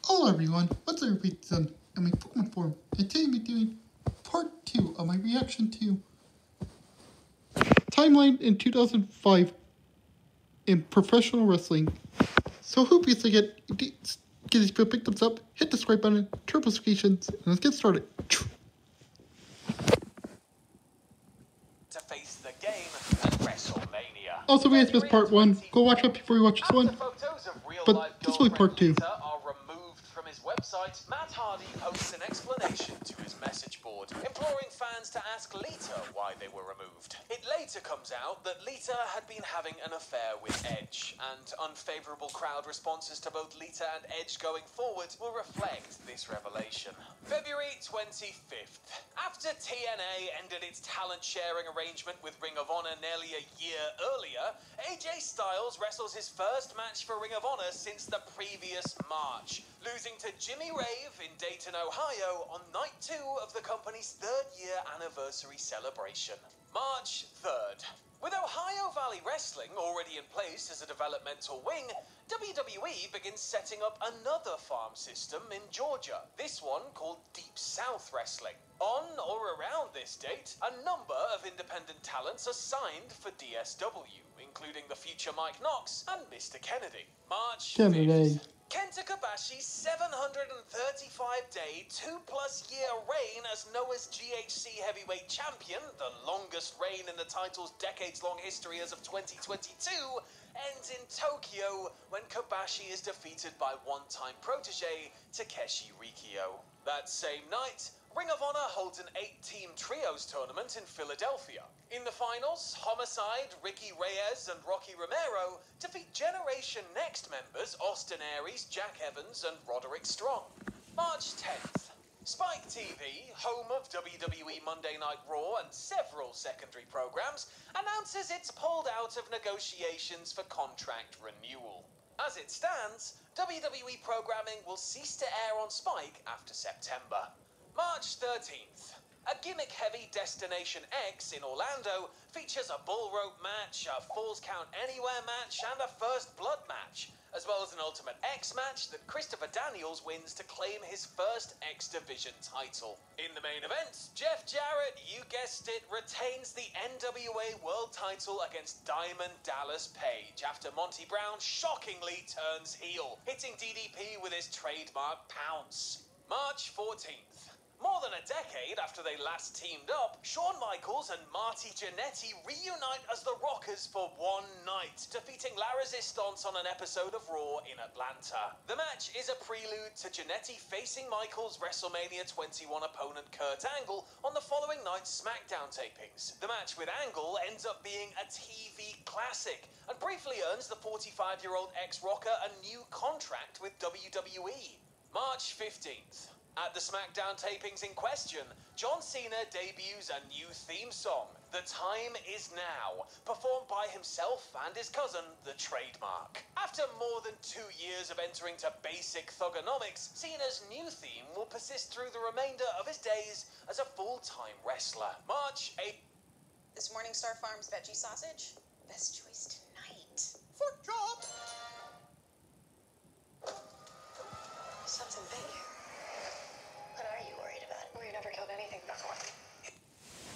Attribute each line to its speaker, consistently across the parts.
Speaker 1: Hello everyone, what's up everyone? I'm my Pokemon form, and today I'm doing part 2 of my reaction to Timeline in 2005 in professional wrestling. So I hope you get these video big thumbs up, hit the subscribe button, turn notifications, and let's get started.
Speaker 2: To face the game at WrestleMania.
Speaker 1: Also, if you guys missed part 1, go watch it before you watch this one. But this will be part 2.
Speaker 2: Are removed from his website. Matt Hardy posts an explanation to his message board, imploring fans to ask Lita why they were removed. It later comes out that Lita had been having an affair with Edge, and unfavorable crowd responses to both Lita and Edge going forward will reflect this revelation. February 25th. After TNA ended its talent sharing arrangement with Ring of Honor nearly a year earlier, AJ Styles wrestles his first match for Ring of Honor since the previous March, losing to Jimmy Rave in Dayton, Ohio on night 2 of the company's 3rd year anniversary celebration. March 3rd. With Ohio Valley Wrestling already in place as a developmental wing, WWE begins setting up another farm system in Georgia, this one called Deep South Wrestling. On or around this date, a number of independent talents are signed for DSW, including the future Mike Knox and Mr. Kennedy. March 5th. Kenta Kobashi's 735-day, 2+ year reign as Noah's GHC heavyweight champion, the longest reign in the title's decades-long history as of 2022, ends in Tokyo when Kobashi is defeated by one-time protege Takeshi Rikio. That same night, Ring of Honor holds an 8-team trios tournament in Philadelphia. In the finals, Homicide, Ricky Reyes, and Rocky Romero defeat Generation Next members Austin Aries, Jack Evans, and Roderick Strong. March 10th. Spike TV, home of WWE Monday Night Raw and several secondary programs, announces it's pulled out of negotiations for contract renewal. As it stands, WWE programming will cease to air on Spike after September. March 13th. A gimmick-heavy Destination X in Orlando features a bull rope match, a Falls Count Anywhere match, and a First Blood match, as well as an Ultimate X match that Christopher Daniels wins to claim his first X Division title. In the main event, Jeff Jarrett, you guessed it, retains the NWA World title against Diamond Dallas Page after Monty Brown shockingly turns heel, hitting DDP with his trademark pounce. March 14th. More than a decade after they last teamed up, Shawn Michaels and Marty Jannetty reunite as the Rockers for one night, defeating La Resistance on an episode of Raw in Atlanta. The match is a prelude to Jannetty facing Michaels' WrestleMania 21 opponent Kurt Angle on the following night's SmackDown tapings. The match with Angle ends up being a TV classic and briefly earns the 45-year-old ex-Rocker a new contract with WWE. March 15th. At the SmackDown tapings in question, John Cena debuts a new theme song, The Time Is Now, performed by himself and his cousin, The Trademark. After more than 2 years of entering to basic thugonomics, Cena's new theme will persist through the remainder of his days as a full-time wrestler. March 8th.
Speaker 3: This Morningstar Farms veggie sausage, best choice tonight.
Speaker 2: Foot job!
Speaker 3: Something big. What are you worried about? We've never killed anything before.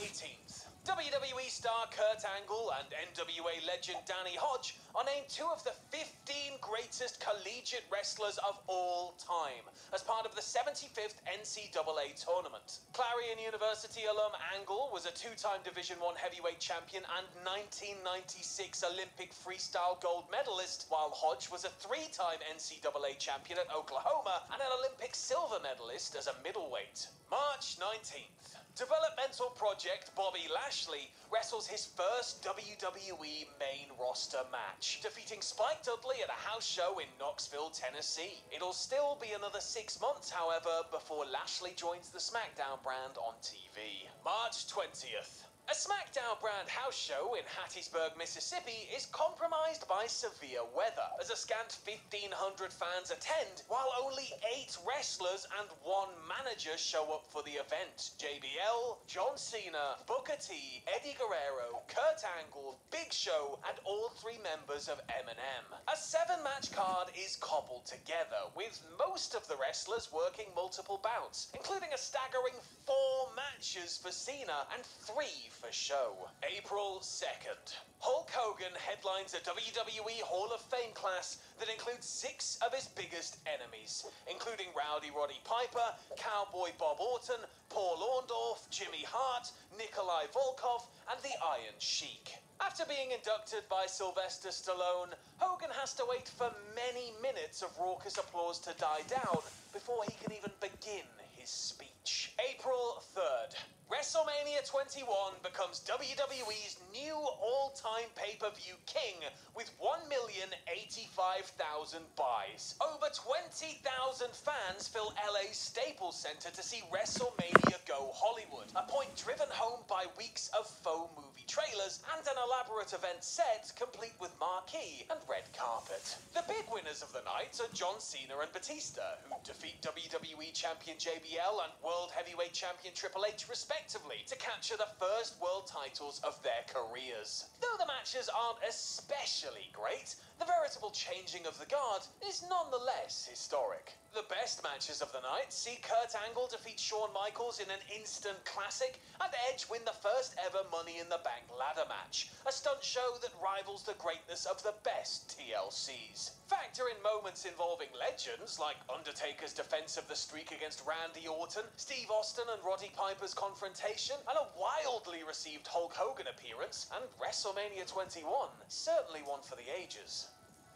Speaker 2: 18th. WWE star Kurt Angle and NWA legend Danny Hodge are named 2 of the 15 greatest collegiate wrestlers of all time as part of the 75th NCAA tournament. Clarion University alum Angle was a 2-time Division I heavyweight champion and 1996 Olympic freestyle gold medalist, while Hodge was a 3-time NCAA champion at Oklahoma and an Olympic silver medalist as a middleweight. March 19th. Developmental project Bobby Lashley wrestles his first WWE main roster match, defeating Spike Dudley at a house show in Knoxville, Tennessee. It'll still be another 6 months, however, before Lashley joins the SmackDown brand on TV. March 20th. A SmackDown brand house show in Hattiesburg, Mississippi is compromised by severe weather as a scant 1,500 fans attend while only 8 wrestlers and 1 manager show up for the event. JBL, John Cena, Booker T, Eddie Guerrero, Kurt Angle, Big Show, and all 3 members of M&M. A 7-match card is cobbled together with most of the wrestlers working multiple bouts, including a staggering 4 matches for Cena and 3 for Show. April 2nd. Hulk Hogan headlines a WWE Hall of Fame class that includes 6 of his biggest enemies, including Rowdy Roddy Piper, Cowboy Bob Orton, Paul Orndorff, Jimmy Hart, Nikolai Volkov, and the Iron Sheik. After being inducted by Sylvester Stallone, Hogan has to wait for many minutes of raucous applause to die down before he can even begin his speech. April 3rd. WrestleMania 21 becomes WWE's new all-time pay-per-view king with 1,085,000 buys. Over 20,000 fans fill LA's Staples Center to see WrestleMania Go Hollywood, a point driven home by weeks of faux movie trailers and an elaborate event set complete with marquee and red carpet. The big winners of the night are John Cena and Batista, who defeat WWE Champion JBL and World Heavyweight Champion Triple H respectively to capture the first world titles of their careers. Though the matches aren't especially great, the veritable changing of the guard is nonetheless historic. The best matches of the night see Kurt Angle defeat Shawn Michaels in an instant classic and Edge win the first ever Money in the Bank ladder match, a stunt show that rivals the greatness of the best TLCs. Factor in moments involving legends like Undertaker's defense of the streak against Randy Orton, Steve Austin and Roddy Piper's confrontation, and a wildly received Hulk Hogan appearance, and WrestleMania 21, certainly one for the ages.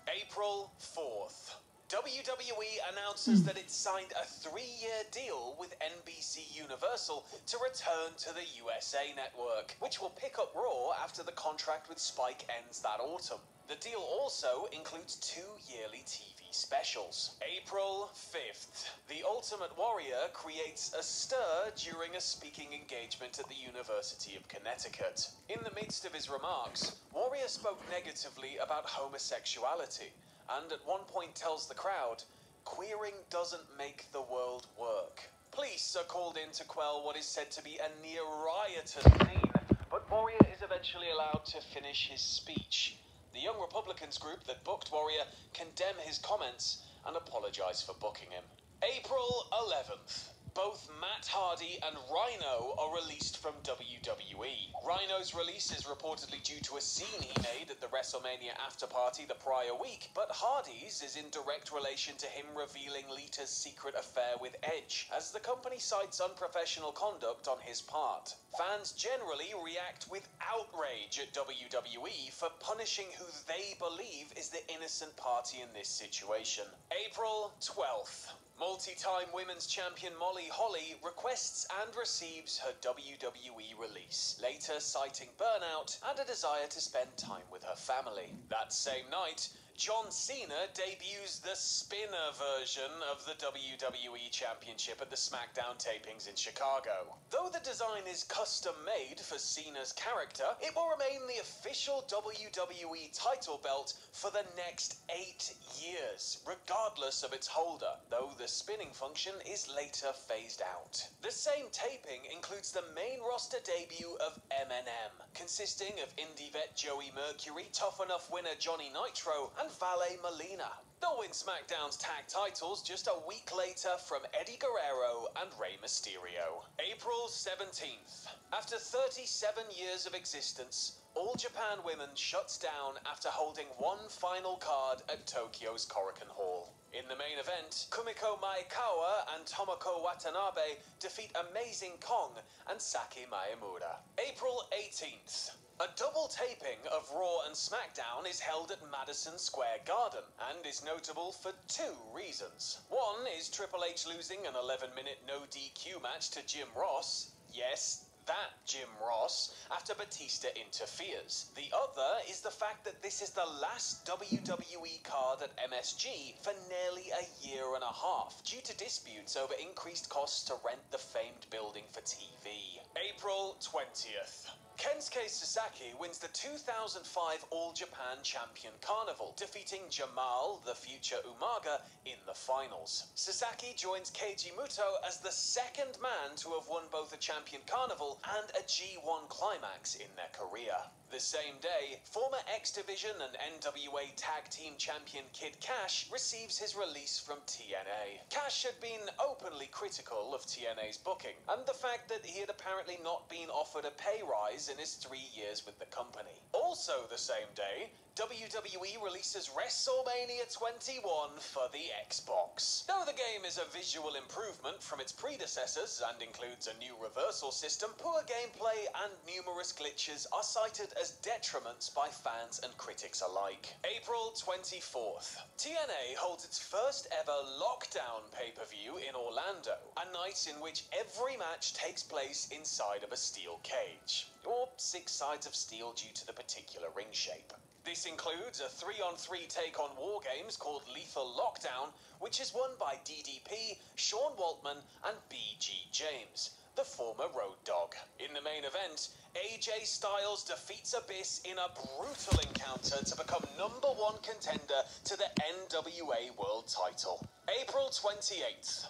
Speaker 2: April 4th. WWE announces that it signed a 3-year deal with NBC Universal to return to the USA Network, which will pick up Raw after the contract with Spike ends that autumn. The deal also includes 2 yearly TV specials. April 5th. The Ultimate Warrior creates a stir during a speaking engagement at the University of Connecticut. In the midst of his remarks, Warrior spoke negatively about homosexuality, and at one point tells the crowd, "Queering doesn't make the world work." Police are called in to quell what is said to be a near riotous scene, but Warrior is eventually allowed to finish his speech. The Young Republicans group that booked Warrior condemn his comments and apologize for booking him. April 11th. Both Matt Hardy and Rhino are released from WWE. Rhino's release is reportedly due to a scene he made at the WrestleMania after party the prior week, but Hardy's is in direct relation to him revealing Lita's secret affair with Edge, as the company cites unprofessional conduct on his part. Fans generally react with outrage at WWE for punishing who they believe is the innocent party in this situation. April 12th. Multi-time women's champion Molly Holly requests and receives her WWE release, later citing burnout and a desire to spend time with her family. That same night, John Cena debuts the spinner version of the WWE Championship at the SmackDown tapings in Chicago. Though the design is custom-made for Cena's character, it will remain the official WWE title belt for the next 8 years, regardless of its holder, though the spinning function is later phased out. The same taping includes the main roster debut of M&M, consisting of indie vet Joey Mercury, Tough Enough winner Johnny Nitro, and Valet Melina. They'll win SmackDown's tag titles just a week later from Eddie Guerrero and Rey Mysterio. April 17th. After 37 years of existence, All Japan Women shuts down after holding one final card at Tokyo's Korakuen Hall. In the main event, Kumiko Maekawa and Tomoko Watanabe defeat Amazing Kong and Saki Maemura. April 18th. A double taping of Raw and SmackDown is held at Madison Square Garden and is notable for 2 reasons. One is Triple H losing an 11-minute no DQ match to Jim Ross. Yes, that Jim Ross, after Batista interferes. The other is the fact that this is the last WWE card at MSG for nearly a year and a half, due to disputes over increased costs to rent the famed building for TV. April 20th. Kensuke Sasaki wins the 2005 All Japan Champion Carnival, defeating Jamal, the future Umaga, in the finals. Sasaki joins Keiji Muto as the second man to have won both a Champion Carnival and a G1 Climax in their career. The same day, former X Division and NWA Tag Team Champion Kid Cash receives his release from TNA. Cash had been openly critical of TNA's booking, and the fact that he had apparently not been offered a pay rise in his 3 years with the company. Also the same day, WWE releases WrestleMania 21 for the Xbox. Though the game is a visual improvement from its predecessors and includes a new reversal system, poor gameplay and numerous glitches are cited as detriments by fans and critics alike. April 24th. TNA holds its first ever lockdown pay-per-view in Orlando, a night in which every match takes place inside of a steel cage, or 6 sides of steel due to the particular ring shape. This includes a 3-on-3 take on War Games called Lethal Lockdown, which is won by DDP, Sean Waltman, and BG James, the former Road Dogg. In the main event, AJ Styles defeats Abyss in a brutal encounter to become #1 contender to the NWA World title. April 28th.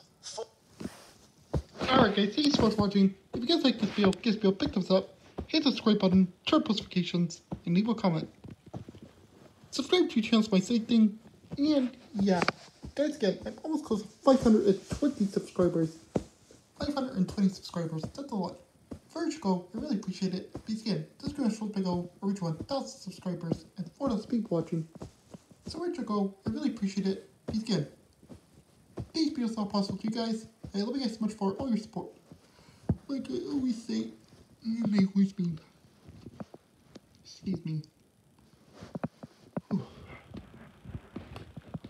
Speaker 1: Alright guys, thank you so much for watching. If you guys like this video, give this video a big thumbs up, hit the subscribe button, turn on notifications, and leave a comment. Subscribe to your channel is my safe thing, and yeah, guys, again, I'm almost close to 520 subscribers. 520 subscribers, that's a lot. For each goal, I really appreciate it. Because again, this is going to short my goal of reach 1,000 subscribers and 4,000 people watching. So reach your goal, I really appreciate it. Because again, these videos are not possible to you guys. I love you guys so much for all your support. Like I always say, you may always mean. Excuse me.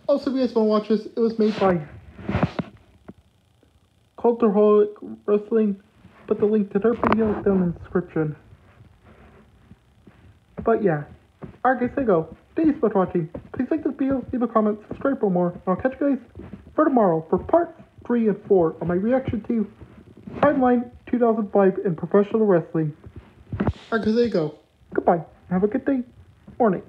Speaker 1: Also, if you guys want to watch this, it was made by cultahoilc Wrestling. Put the link to their video down in the description. But yeah, alright guys, there you go. Thank you so much for watching. Please like this video, leave a comment, subscribe for more, and I'll catch you guys for tomorrow for parts 3 and 4 of my reaction to Timeline 2005 in professional wrestling. Alright guys, there you go. Goodbye. Have a good day or night.